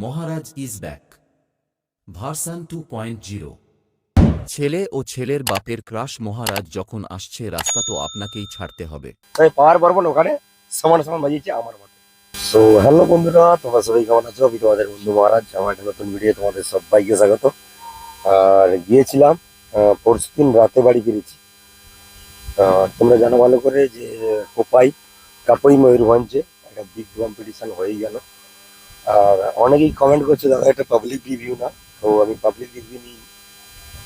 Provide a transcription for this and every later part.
Maharaj is back version 2.0। ছেলে ও ছেলের বাপের ক্রাশ মহারাজ যখন আসছে, রাস্তা তো আপনাকেই ছাড়তে হবে। তাই পাওয়ার বর্মন ওখানে সমান সমান বাজিয়েছে আমার মতে। সো হ্যালো বন্ধুরা, তোমরা সবাই কেমন আছো? আমি তোমাদের বন্ধু মহারাজ। আমার একটা নতুন ভিডিও তোমাদের সবাইকে স্বাগত। আর গিয়েছিলাম পরশু দিন রাতে, বাড়ি ফিরেছি। তোমরা জানো ভালো করে যে কাপাই ময়ূরভঞ্জে একটা বিগ কম্পিটিশন হয়ে গেল। আর অনেকেই কমেন্ট করছে দাদা এটা পাবলিক রিভিউ না। তো আমি পাবলিক রিভিউ নিই,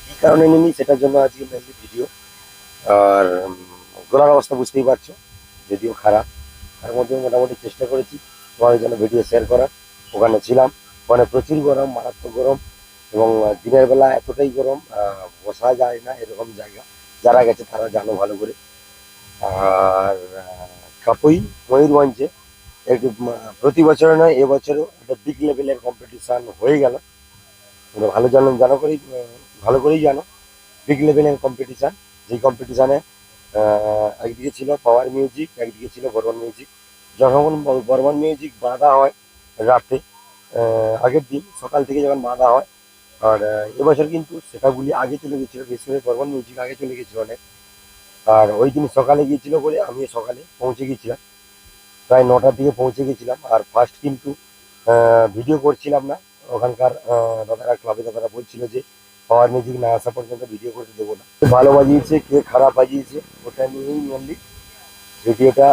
কি কারণে নিই সেটার জন্য আজকে মেনলি ভিডিও। আর গলার অবস্থা বুঝতেই পারছো, যদিও খারাপ, তার মধ্যে মোটামুটি চেষ্টা করেছি তোমাদের জন্য ভিডিও শেয়ার করার। ওখানে ছিলাম, ওখানে প্রচুর গরম, মারাত্মক গরম, এবং দিনের বেলা এতটাই গরম বসা যায় না এরকম জায়গা। যারা গেছে তারা জানো ভালো করে। আর কাপই ময়ূরভঞ্জে একটু প্রতি বছরে নয়, এবছরও একটা বিগ লেভেলের কম্পিটিশান হয়ে গেল। তোমরা ভালো করেই জানো বিগ লেভেলের কম্পিটিশান। যেই কম্পিটিশানে একদিকে ছিল পাওয়ার মিউজিক, একদিকে ছিল বর্মন মিউজিক। যখন বর্মন মিউজিক বাঁধা হয় রাতে, আগের দিন সকাল থেকে যখন বাঁধা হয়, আর এবছর কিন্তু সেটাগুলি আগে চলে গেছিলো, বিশেষ করে বর্মন মিউজিক আগে চলে গেছিলো অনেক। আর ওই দিন সকালে গিয়েছিল বলে আমিও সকালে পৌঁছে গেছিলাম, প্রায় 9টার দিকে পৌঁছে গেছিলাম। আর ফার্স্ট কিন্তু ভিডিও করছিলাম না, ওখানকার দাদারা, ক্লাবে দাদারা বলছিল যে পাওয়ার মিউজিক না আসা পর্যন্ত ভিডিও করতে দেবো না। ভালো বাজিয়েছে, কে খারাপ বাজিয়েছে ওটা নিয়েই মেনলি ভিডিওটা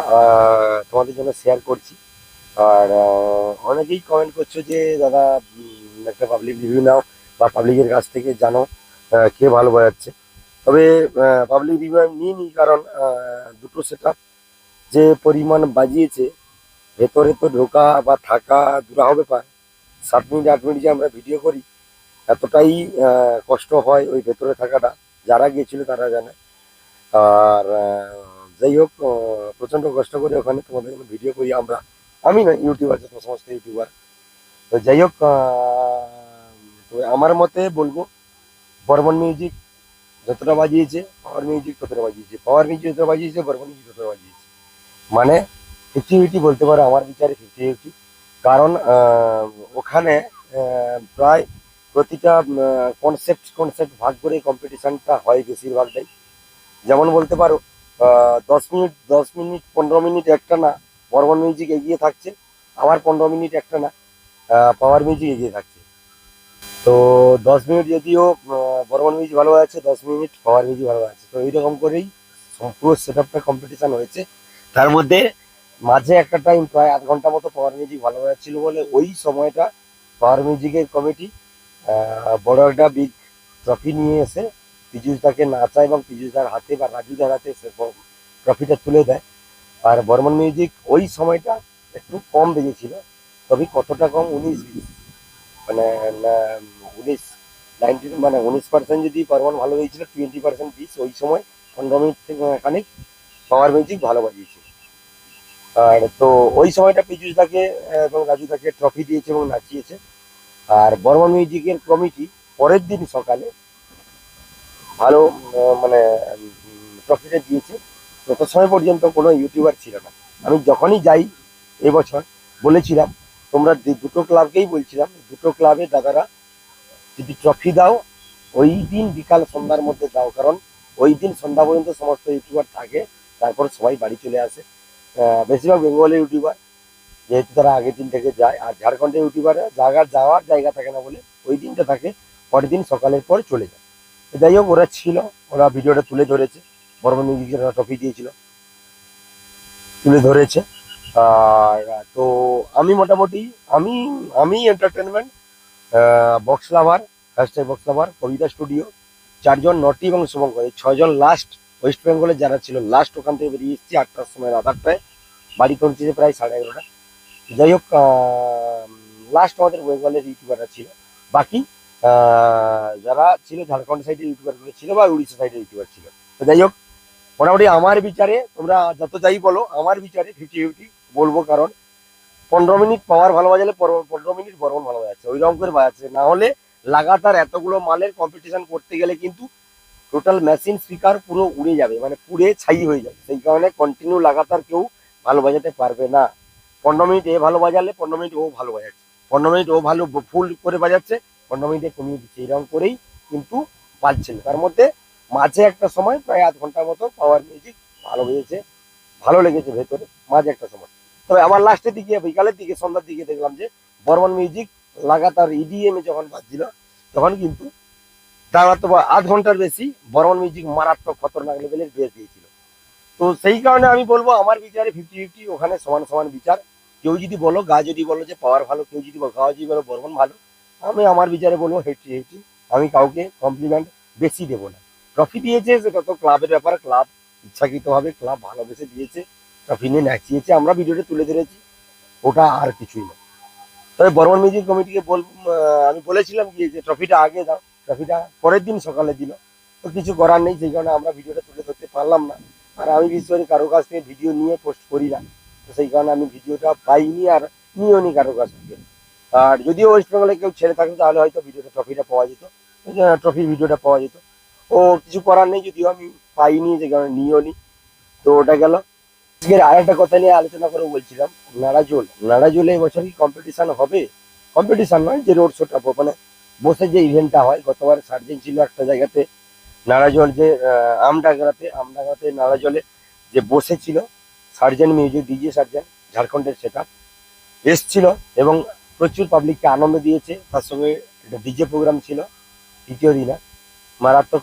তোমাদের জন্য শেয়ার করছি। আর অনেকেই কমেন্ট করছো যে দাদা একটা পাবলিক রিভিউ নাও বা পাবলিকের কাছ থেকে জানো কে ভালো বাজাচ্ছে। তবে পাবলিক রিভিউ আমি নিইনি, কারণ দুটো সেট যে পরিমাণ বাজিয়েছে, ভেতরে তো ঢোকা বা থাকা দুরাহ ব্যাপার। 7 মিনিট 8 মিনিট যে আমরা ভিডিও করি, এতটাই কষ্ট হয় ওই ভেতরে থাকাটা, যারা গিয়েছিল তারা জানে। আর যাই হোক, প্রচণ্ড কষ্ট করে ওখানে তোমাদের জন্য ভিডিও করি আমরা। আমি না, ইউটিউবার, যত সমস্ত ইউটিউবার। তো যাই হোক, তো আমার মতে বলবো বর্মন মিউজিক যতটা বাজিয়েছে, পাওয়ার মিউজিক ততটা বাজিয়েছে, পাওয়ার মিউজিক যতটা বাজিয়েছে, বর্মন মিউজিক ততটা বাজিয়েছে। মানে 50-50 বলতে পারো, আমার বিচারে 50-50। কারণ ওখানে প্রায় প্রতিটা কনসেপ্ট ভাগ করে কম্পিটিশনটা হয় বেশিরভাগটাই। যেমন বলতে পারো 10 মিনিট 15 মিনিট একটা না বর্মন মিউজিক এগিয়ে থাকছে, আবার 15 মিনিট একটা না পাওয়ার মিউজিক এগিয়ে থাকছে। তো 10 মিনিট যদিও বর্মন মিউজিক ভালো আছে, 10 মিনিট পাওয়ার মিউজিক ভালো আছে। তো এইরকম করেই পুরো সেট আপটা কম্পিটিশন হয়েছে। তার মধ্যে মাঝে একটা টাইম প্রায় 1 ঘন্টা মতো পাওয়ার মিউজিক ভালো ছিল বলে ওই সময়টা পাওয়ার মিউজিকের কমিটি বড় একটা বিগ ট্রফি নিয়ে এসে পীযুষদাকে নাচায় এবং পীযুষদার হাতে বা রাজুদার হাতে সে ট্রফিটা তুলে দেয়। আর বর্মন মিউজিক ওই সময়টা একটু কম বেজেছিল, তবে কতটা কম, 19-20, মানে 19 মানে 19% যদি বর্মন ভালো হয়েছিল, 20% 20 ওই সময় 15 মিনিট থেকে খানিক পাওয়ার মিউজিক ভালো বাজিয়েছে। আর তো ওই সময়টা পীযুষদাকে এবং রাজুদাকে ট্রফি দিয়েছে এবং নাচিয়েছে। আর বর্মন মিউজিকের কমিটি পরের দিন সকালে ভালো মানে ট্রফিটা দিয়েছে। তত সময় পর্যন্ত কোনো ইউটিউবার ছিল না। আমি যখনই যাই এবছর বলেছিলাম, তোমরা দুটো ক্লাবকেই বলছিলাম, দুটো ক্লাবে দাদারা যদি ট্রফি দাও ওই দিন বিকাল সন্ধ্যার মধ্যে দাও, কারণ ওই দিন সন্ধ্যা পর্যন্ত সমস্ত ইউটিউবার থাকে, তারপর সবাই বাড়ি চলে আসে। বেশিরভাগ বেঙ্গলের ইউটিউবার, যেহেতু তারা আগের দিন থেকে যায়। আর ঝাড়খণ্ডের ইউটিউবার যাওয়ার জায়গা থাকে না বলে ওই দিনটা থাকে, পরের দিন সকালের পর চলে যায়। যাই হোক, ওরা ছিল, ওরা ভিডিওটা তুলে ধরেছে, বর্মন মিউজিকের ট্রফি দিয়েছিল, তুলে ধরেছে। আর তো আমি মোটামুটি আমি আমি entertainment, box lover, box lover, Kabita studio, 4জন, নটি এবং শুভঙ্কর, এই 6জন লাস্ট ওয়েস্ট বেঙ্গলে যারা ছিল লাস্ট ওখান থেকে বেরিয়ে এসেছি 8টার সময়, রাত 8টায়। বাড়ি পৌঁছেছে প্রায় 11:30। যাই হোক, লাস্ট আমাদের বেঙ্গলের ইউটিউবাররা ছিল। বাকি যারা ছিল ঝাড়খণ্ড সাইডের ইউটিউবারগুলো ছিল বা উড়িষ্যা সাইডের ইউটিউবার ছিল। তো যাই হোক, মোটামুটি আমার বিচারে, তোমরা যত যাই বলো, আমার বিচারে 50-50 বলবো। কারণ 15 মিনিট পাওয়ার ভালো বাজালে 15 মিনিট বর্মন ভালো বাজাচ্ছে, ওই রকম করে বাজাচ্ছে। না হলে লাগাতার এতগুলো মালের কম্পিটিশন করতে গেলে কিন্তু টোটাল মেশিন স্পিকার পুরো উড়ে যাবে, মানে পুড়ে ছাই হয়ে যাবে। সেই কারণে কন্টিনিউ লাগাতার কেউ ভালো বাজাতে পারবে না। 15 মিনিট এ ভালো বাজালে 15 মিনিট ও ভালো বাজাচ্ছে। 15 মিনিট ও ভালো ফুল করে বাজাচ্ছে, 15 মিনিটে কমিয়ে দিচ্ছে, এরকম করেই কিন্তু বাজছিল। তার মধ্যে মাঝে একটা সময় প্রায় আধ ঘন্টার মতো পাওয়ার মিউজিক ভালো বেজেছে, ভালো লেগেছে ভেতরে মাঝে একটা সময়। তবে আবার লাস্টের দিকে বিকালের দিকে সন্ধ্যার দিকে দেখলাম যে বর্মন মিউজিক লাগাতার ইডিএম এ যখন বাজছিল তখন কিন্তু তারা তো আধ ঘন্টার বেশি বর্মন মিউজিক মারাত্মক খতরনাক লেভেলের বেস দিয়েছিল। তো সেই কারণে আমি বলবো আমার বিচারে 50-50, ওখানে সমান সমান বিচার। কেউ যদি বলো গা যদি বলো যে পাওয়ার ভালো, কেউ যদি গা যদি বলো বর্মন ভালো, আমি আমার বিচারে বলবো 50-50। আমি কাউকে কমপ্লিমেন্ট বেশি দেবো না। ট্রফি দিয়েছে সেটা তো ক্লাবের ব্যাপার, ক্লাব ইচ্ছাকৃতভাবে ক্লাব ভালোবেসে দিয়েছে, ট্রফি নিয়ে নাচিয়েছে, আমরা ভিডিওটা তুলে ধরেছি, ওটা আর কিছুই না। তবে বর্মন মিউজিক কমিটিকে আমি বলেছিলাম কি যে ট্রফিটা আগে দাও, ট্রফিটা পরের দিন সকালে দিল, তো কিছু করার নেই, সেই কারণে আমরা ভিডিওটা তুলে ধরতে পারলাম না। আর আমি বিশেষ করে কারো কাছ থেকে ভিডিও নিয়ে পোস্ট করি না, তো সেই কারণে আমি ভিডিওটা পাইনি আর নিয়েও নি কারো কাছ থেকে। আর যদিও ওয়েস্ট বেঙ্গলে কেউ ছেড়ে থাকতো তাহলে হয়তো ভিডিওটা ট্রফিটা পাওয়া যেত, ট্রফির ভিডিওটা পাওয়া যেত। ও কিছু করার নেই, যদিও আমি পাইনি, যে কারণে নিয়েও নি। তো ওটা গেল। আজকের আর একটা কথা নিয়ে আলোচনা করে বলছিলাম, নাড়াজোলে এবছর কি কম্পিটিশন হবে? কম্পিটিশন নয়, যে রোড শোটা মানে বসে যে ইভেন্টটা হয়, গতবার সার্জেন ছিল একটা জায়গাতে নাড়াজোল, যে আমডাঙ্গাতে নাড়াজোলে যে বসেছিল সার্জেন মিউজিক, ডিজে সার্জেন ঝাড়খণ্ডের, সেটা এসছিল এবং প্রচুর পাবলিককে আনন্দ দিয়েছে। তার সঙ্গে একটা ডিজে প্রোগ্রাম ছিল তৃতীয় দিনে, মারাত্মক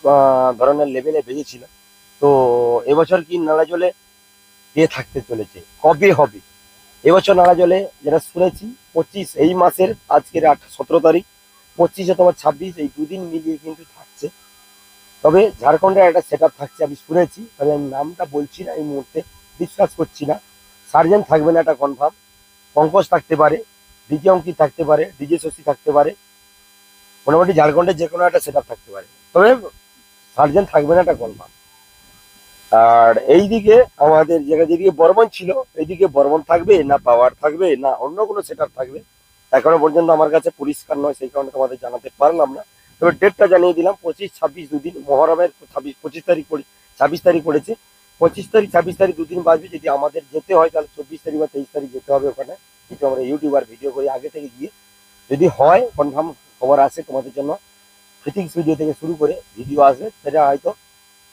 ধরনের লেভেলে বেজেছিল। তো এবছর কি নাড়াজোলে কে থাকতে চলেছে, কবে হবে? এবছর নাড়াজলে যেটা শুনেছি 25 এই মাসের, আজকের 17 তারিখ, 25 অথবা 26, এই দুদিন মিলিয়ে কিন্তু থাকছে। তবে ঝাড়খণ্ডের একটা সেট থাকছে আমি শুনেছি, তবে আমি নামটা বলছি না এই মুহূর্তে, ডিসকাস করছি না। সার্জেন থাকবে না এটা কনফার্ম, পঙ্কজ থাকতে পারে, ডিজে অঙ্কিত থাকতে পারে, ডিজে শশী থাকতে পারে, মোটামুটি ঝাড়খণ্ডের যে কোনো একটা সেট থাকতে পারে, তবে সার্জেন থাকবে না এটা কনফার্ম। আর এইদিকে আমাদের যেদিকে বর্মন ছিল, এইদিকে বর্মন থাকবে না পাওয়ার থাকবে না অন্য কোনো সেটআপ থাকবে, এখনো পর্যন্ত আমার কাছে পরিষ্কার নয়, সেই কারণে তোমাদের জানাতে পারলাম না। তবে ডেটটা জানিয়ে দিলাম, 25-26 দুদিন, মহরমের 25 তারিখ 26 তারিখ পড়েছে, 25 তারিখ 26 তারিখ দুদিন বাজবে। যদি আমাদের যেতে হয় তাহলে 24 তারিখ বা 23 তারিখ যেতে হবে ওখানে, কিন্তু আমরা ইউটিউবার ভিডিও করি আগে থেকে গিয়ে, যদি হয় কনফার্ম খবর আসে তোমাদের জন্য, ফিটিংস ভিডিও থেকে শুরু করে ভিডিও আসবে, সেটা হয়তো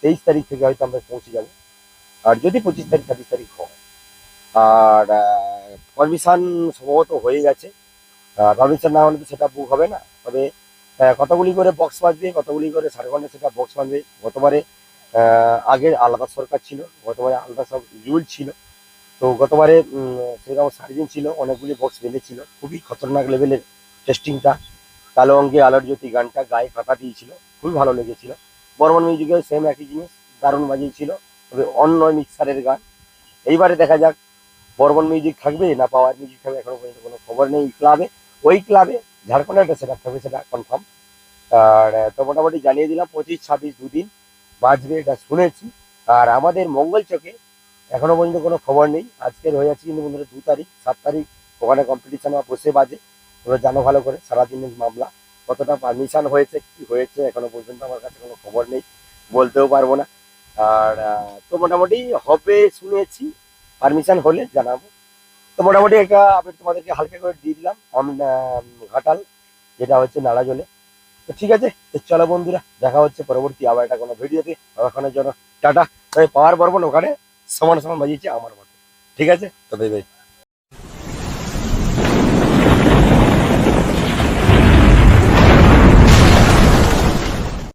23 তারিখ থেকে হয়তো আমরা পৌঁছে যাবো। আর যদি 25 তারিখ 26 তারিখ হয়, আর পারমিশন সম্ভবত হয়ে গেছে, পারমিশন না হলে তো সেটা বুক হবে না। তবে কতগুলি করে বক্স বাজবে, কতগুলি করে ঝাড়খণ্ডে সেটা বক্স বাজবে। গতবারে আগের আলাদা সরকার ছিল, গতবারে আলাদা সব রুল ছিল, তো গতবারে সেরকম সার্জিন ছিল, অনেকগুলি বক্স বেঁধেছিল, খুবই খতরনাক লেভেলের টেস্টিংটা। কালো অঙ্গে আলোর জ্যোতি গানটা গায়ে ফাঁকা দিয়েছিল, খুবই ভালো লেগেছিল। বর্মন মিউজিকেও সেম একই জিনিস, দারুণ বাজিয়েছিল, তবে অন্য মিক্সারের গান। এইবারে দেখা যাক বর্মন মিউজিক থাকবে না পাওয়ার মিউজিক থাকবে, এখনো পর্যন্ত কোনো খবর নেই। ক্লাবে, ওই ক্লাবে ঝাড়খণ্ডে একটা সেট থাকবে, সেটা কনফার্ম। আর তো মোটামুটি জানিয়ে দিলাম 25-26 দুদিন বাজবে, এটা শুনেছি। আর আমাদের মঙ্গল চকে এখনো পর্যন্ত কোনো খবর নেই, আজকের হয়ে যাচ্ছে কিন্তু বন্ধুরা 2 তারিখ, 7 তারিখ ওখানে কম্পিটিশন বসে বাজে। তোমরা জানো ভালো করে, সারাদিনের মামলা, কতটা পারমিশন হয়েছে কি হয়েছে এখনো পর্যন্ত আমার কাছে কোনো খবর নেই, বলতেও পারবো না। আর তো মোটামুটি হবে শুনেছি, পারমিশন হলে জানাবো। তো মোটামুটি একটা আপডেট তোমাদেরকে হালকা করে দিয়ে দিলাম ঘাটাল, যেটা হচ্ছে নাড়াজলে। তো ঠিক আছে, তো চলো বন্ধুরা, দেখা হচ্ছে পরবর্তী আবার একটা কোনো ভিডিওতে। ততক্ষণের জন্য টাটা। তবে পাওয়ার বর্মন ওখানে সমান সমান বাজিয়েছে আমার মতো। ঠিক আছে, তো বাই বাই।